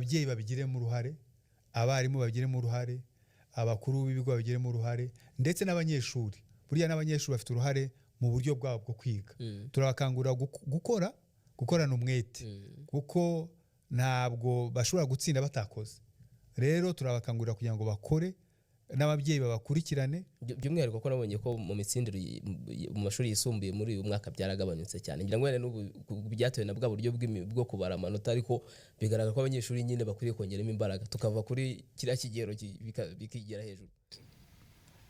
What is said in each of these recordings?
ababyeyi babigiremo uruhare, abarimu babigiremo uruhare, abakuru b'ibigo babigiremo uruhare, ndetse n'abanyeshuri. Buriya n'abanyeshuri bafite uruhare mu buryo bwabo bwo kwiga. Turabakangurira gukorana umwete, kuko ntabwo bashobora gutsinda batakoze. Rero turabakangurira kugira ngo bakore, n'ababyeyi babakurikirane. By'umwihariko ko nabonye ko mu mitsindire mu mashuri yisumbuye muri uyu mwaka byaragabanyutse cyane. Ngira ngo n'ubu byatewe na bwa buryo bwo kubara amanota, ariko bigaragara ko abanyeshuri nyine bakwiriye kongeramo imbaraga, tukava kuri kiriya kigero bikigera hejuru.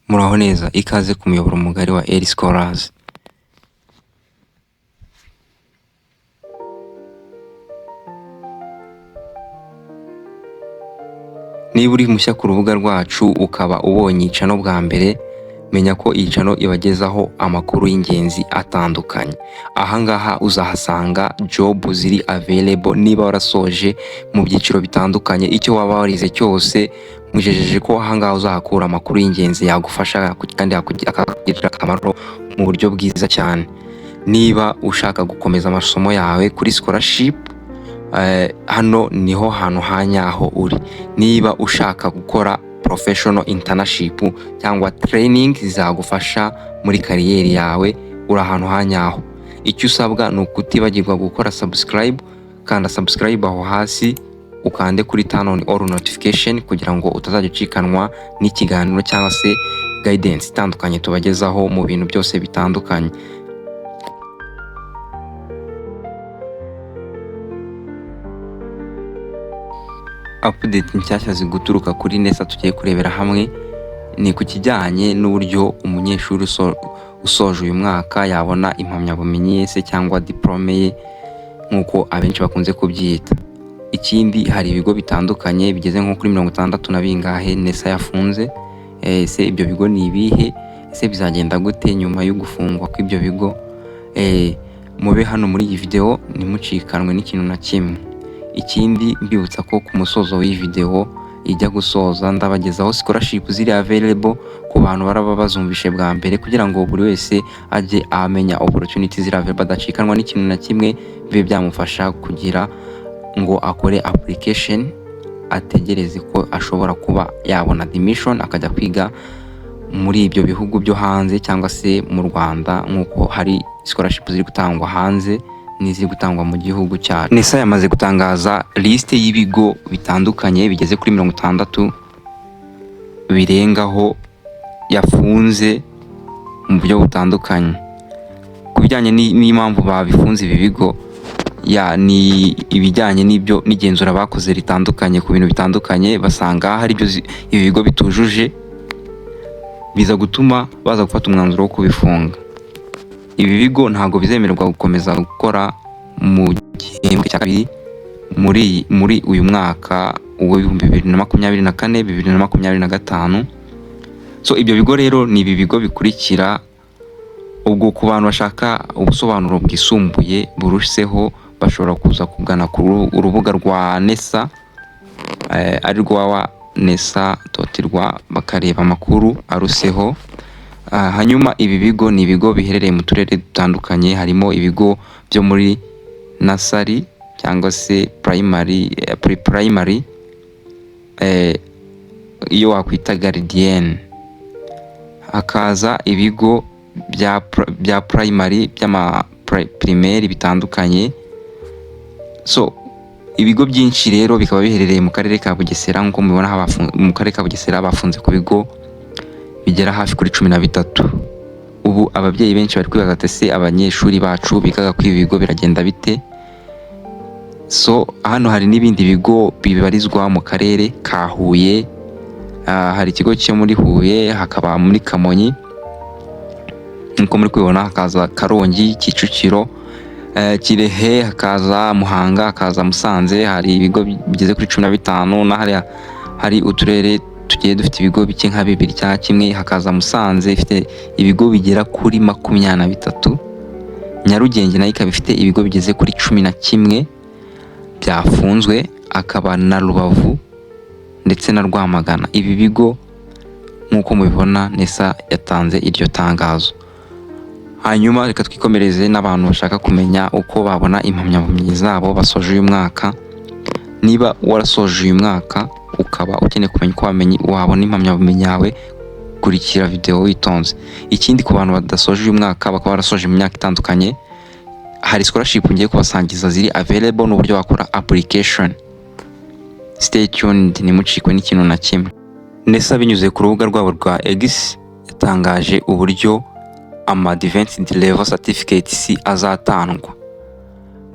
Muraho neza, ikaze ku muyoboro mugari wa Early Scholars. Niba uri mushya ku rubuga rwacu ukaba ubonye icano bwa mbere, menya ko iyi cano ibagezaho amakuru y'ingenzi atandukanye. Ahangaha uzahasanga job ziri available niba warasoje mu byiciro bitandukanye. Icyo waba warize cyose mwijejeje ko ahangaha uzahakura amakuru y'ingenzi yagufasha kandi akakugirira akamaro mu buryo bwiza cyane. Niba ushaka gukomeza amasomo yawe kuri scholarship, hano niho hantu hanyaho uri. Niba ushaka gukora professional internship cyangwa training zizagufasha muri kariyeri yawe, uri ahantu hanyaho. Icyo usabwa ni ukutibagirwa gukora subscribe, kanda subscribe aho hasi, ukande kuri turn on all notification kugira ngo utazajya ucikanwa n'ikiganiro cyangwa se guidance itandukanye tubagezaho mu bintu byose bitandukanye. Update nshyashya ziguturuka kuri NESA tugiye kurebera hamwe ni ku kijyanye n'uburyo umunyeshuri usoje uyu mwaka yabona impamyabumenyi se cyangwa diplome ye nk'uko abenshi bakunze kubyita. Ikindi, hari ibigo bitandukanye bigeze nko kuri 60 na bingahe NESA yafunze. Ese ibyo bigo ni ibihe? Ese bizagenda gute nyuma yo gufungwa kw'ibyo bigo? Mube hano muri iyi video nimucikanwe n'ikintu na kimwe. Ikindi, mbibutsa ko ku musozo w'iyi video ijya gusoza ndabagezaho scholarship ziri available ku bantu baraba bazumvishe bwa mbere, kugira ngo buri wese ajye amenya opportunities ziri available, adacikanwa n'ikintu na kimwe, bibe byamufasha kugira ngo akore application, ategereze ko ashobora kuba yabona admission akajya kwiga muri ibyo bihugu byo hanze cyangwa se mu Rwanda, nk'uko hari scholarship ziri gutangwa hanze n'iziri gutangwa mu gihugu cyacu. NESA yamaze gutangaza liste y'ibigo bitandukanye bigeze kuri 60 birengaho yafunze mu buryo butandukanye. Ku bijyanye n'impamvu babifunze ibi bigo, ni ibijyanye n'ibyo n'igenzura bakoze ritandukanye ku bintu bitandukanye, basanga hari ibyo ibi bigo bitujuje, biza gutuma baza gufata umwanzuro wo kubifunga. Ibi bigo ntabwo bizemererwa gukomeza gukora mu gihembwe cya kabiri muri uyu mwaka wa 2024 2025. So ibyo bigo rero ni ibi bigo bikurikira. Ubwo ku bantu bashaka ubusobanuro bwisumbuye burusheho, bashobora kuza kugana ku urubuga rwa NESA, ari rwa nesa.rwa, bakareba amakuru aruseho. Hanyuma ibi bigo ni ibigo biherereye mu turere dutandukanye, harimo ibigo byo muri nursery cyangwa se pre-primary, iyo wakwita gardienne. Hakaza ibigo bya primary primaire bitandukanye. So ibigo byinshi rero bikaba biherereye mu karere ka Bugesera, nk'uko mubibona mu karere ka Bugesera bafunze ku bigo bigera hafi kuri 13. Ubu ababyeyi benshi bari kwibaza ati se abanyeshuri bacu bigaga kuri ibi bigo biragenda bite? So hano hari n'ibindi bigo bibarizwa mu karere ka Huye. Hari ikigo cyo muri Huye, hakaba muri Kamonyi, nk'uko muri kubibona, hakaza Karongi, Kicukiro, Kirehe, hakaza Muhanga, hakaza Musanze. Hari ibigo bigeze kuri 15, na hari uturere tugiye dufite ibigo bike nka 2 cyangwa kimwe. Hakaza Musanze ifite ibigo bigera kuri 23. Nyarugenge nayo ikaba ifite ibigo bigeze kuri 11 byafunzwe, akaba na Rubavu ndetse na Rwamagana. Ibi bigo nk'uko mubibona NESA yatanze iryo tangazo. Hanyuma reka twikomereze n'abantu bashaka kumenya uko babona impamyabumenyi zabo basoje uyu mwaka. niba warasoje uyu mwaka ukaba ukeneye kumenya uko wabona impamyabumenyi yawe, kurikira video witonze. Ikindi ku bantu badasoje uyu mwaka bakaba barasoje mu myaka itandukanye, hari scholarship ngiye kubasangiza ziri available n'uburyo wakora application. Stay tuned, nimucikwe n'ikintu na kimwe. NESA binyuze ku rubuga rwabo rwa X yatangaje uburyo ama Advanced Level Certificates azatangwa,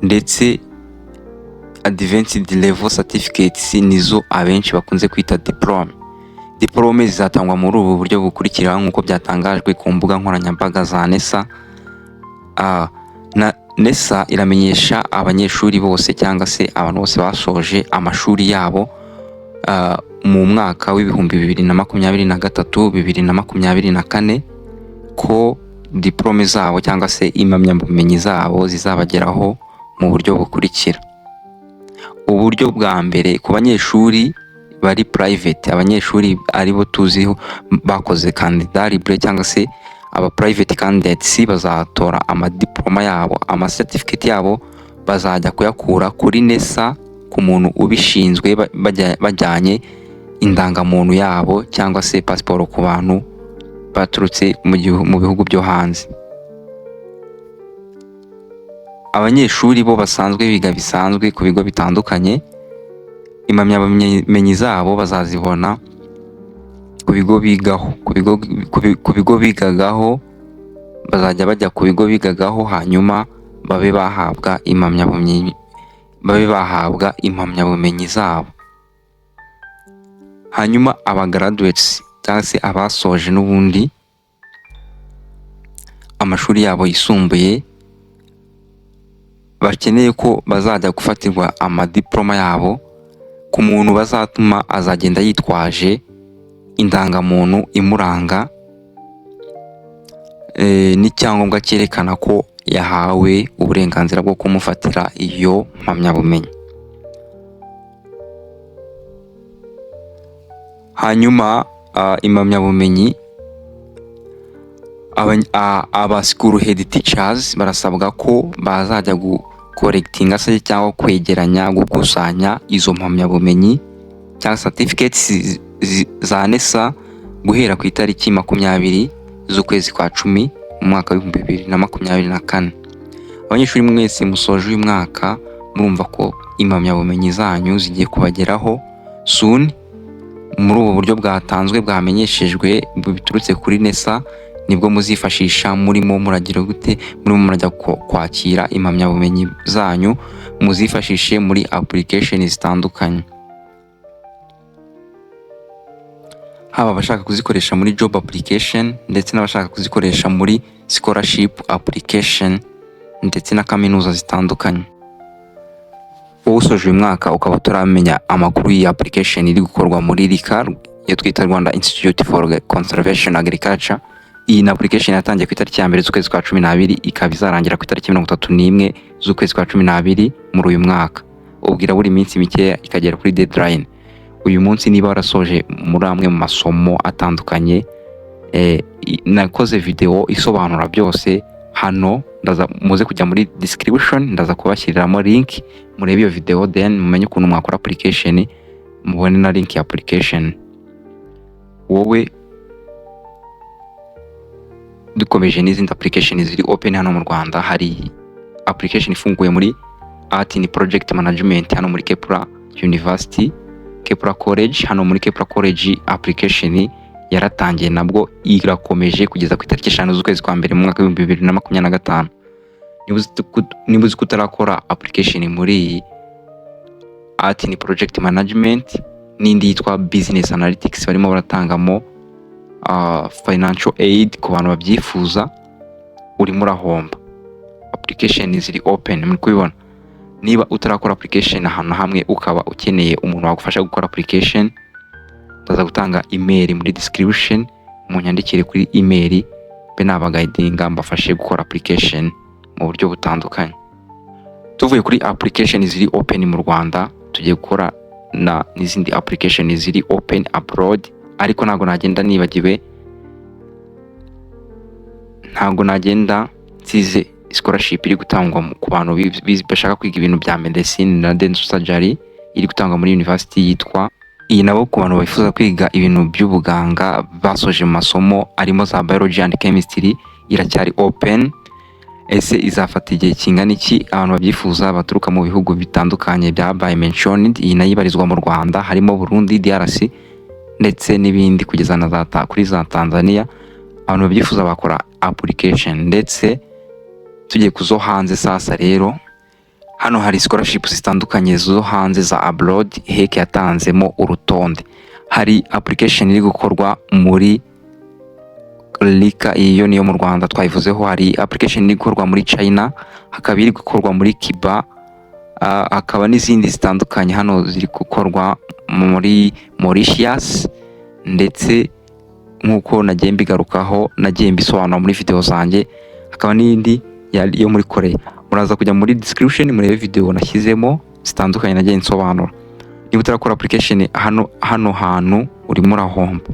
ndetse Advanced Level Certificates nizo abenshi bakunze kwita diplome zizatangwa muri ubu buryo bukurikira nk'uko byatangajwe ku mbuga nkoranyambaga za NESA. NESA iramenyesha abanyeshuri bose cyangwa se abantu bose basoje amashuri yabo mu mwaka w'ibihumbi 2023 2024 ko diplome zabo cyangwa se impamyabumenyi zabo zizabageraho mu buryo bukurikira. Uburyo bwa mbere ku banyeshuri bari private, abanyeshuri aribo tuziho bakoze candidat libre cyangwa se aba private candidates bazatora amadiploma yabo, ama certificate yabo bazajya kuyakura kuri NESA ku muntu ubishinzwe bajyanye indangamuntu yabo cyangwa se passport ku bantu baturutse mu bihugu byo hanze. Abanyeshuri bo basanzwe biga bisanzwe ku bigo bitandukanye, impamyabumenyi zabo bazazibona ku bigo bigagaho, bazajya bajya ku bigo bigagaho hanyuma babe bahabwa impamyabumenyi zabo. Hanyuma aba graduates cyangwa se abasoje n'ubundi amashuri yabo yisumbuye bakeneye ko bazajya gufatirwa amadiploma yabo ku muntu bazatuma azagenda yitwaje indangamuntu imuranga n'icyangombwa cyerekana ko yahawe uburenganzira bwo kumufatira iyo mpamyabumenyi. Hanyuma impamyabumenyi aba school head teachers barasabwa ko bazajya collectinga se cyangwa kwegeranya gukusanya izo mpamyabumenyi cyangwa certificates za NESA guhera ku itariki 20 z'ukwezi kwa 10 mu mwaka wa 2024. Abanyeshuri mwese musoje uyu mwaka murumva ko impamyabumenyi zanyu zigiye kubageraho soon muri ubu buryo bwatanzwe bwamenyeshejwe biturutse kuri NESA. Nibwo muzifashisha murimo muragira gute, murimo murajya kwakira impamyabumenyi zanyu, muzifashishe muri application zitandukanye, haba abashaka kuzikoresha muri job application ndetse n'abashaka kuzikoresha muri scholarship application ndetse na kaminuza zitandukanye. Usoje uyu mwaka ukaba turamenya amakuru ya application iri gukorwa muri RICA yo twita Rwanda Institute for Conservation Agriculture. Iyi application yatangiye ku itariki ya 1 z'ukwezi kwa 12 ikaba izarangira ku itariki 31 z'ukwezi kwa 12 muri uyu mwaka. Ubwira buri minsi mikeya ikagera kuri deadline. Uyu munsi niba warasoje muri amwe mu masomo atandukanye, nakoze video isobanura byose hano, ndaza muze kujya muri description, ndaza kubashyiriramo link murebe iyo video, then mumenye ukuntu mwakora application, mubone na link ya application. Wowe dukomeje n'izindi application ziri open hano mu Rwanda. Hari application ifunguye muri Art in Project Management hano muri Kepler University, Kepler College. Hano muri Kepler College application yaratangiye nabwo irakomeje kugeza ku itariki 5 z'ukwezi kwa 1 mu mwaka wa 2025. Niba uzi kutarakora application muri Art in Project Management n'indi yitwa Business Analytics, barimo baratangamo financial aid ku bantu babyifuza, urimo urahomba. Application ziri open muri kubibona. Niba utarakora application ahantu hamwe ukaba ukeneye umuntu wagufasha gukora application, ndaza gutanga email muri description, munyandikire kuri email be nabaguidinga mbafashe gukora application mu buryo butandukanye. Tuvuye kuri application ziri open mu Rwanda, tugiye gukora n'izindi application ziri open abroad, ariko ntago nagenda nibagiwe, ntago nagenda nsize scholarship iri gutangwa ku bantu bashaka kwiga ibintu bya medicine na dental surgery iri gutangwa muri university yitwa iyi nabo ku bantu bifuza kwiga ibintu by'ubuganga basoje mu masomo arimo za biology and chemistry iracyari open. Ese izafata igihe kingana iki? Abantu babyifuza baturuka mu bihugu bitandukanye byabaye mentioned. Iyi nayo ibarizwa mu Rwanda, harimo Burundi, DRC ndetse n'ibindi kugeza na kuri za Tanzania. Abantu babyifuza bakora application. Ndetse tugiye kuzo hanze sasa rero, hano hari scholarship zitandukanye zo hanze za abroad. HEC yatanzemo urutonde. Hari application iri gukorwa muri Lika, iyo niyo mu Rwanda twayivuzeho. Hari application iri gukorwa muri China, hakaba iri gukorwa muri Cuba, hakaba n'izindi zitandukanye hano ziri gukorwa muri Mauritius, ndetse nk'uko nagiye mbigarukaho nagiye mbisobanura muri video zanjye, hakaba n'indi yo muri Korea. Muraza kujya muri description murebe video nashyizemo zitandukanye nagiye nsobanura. Niba utarakora application hano hantu urimo urahomba.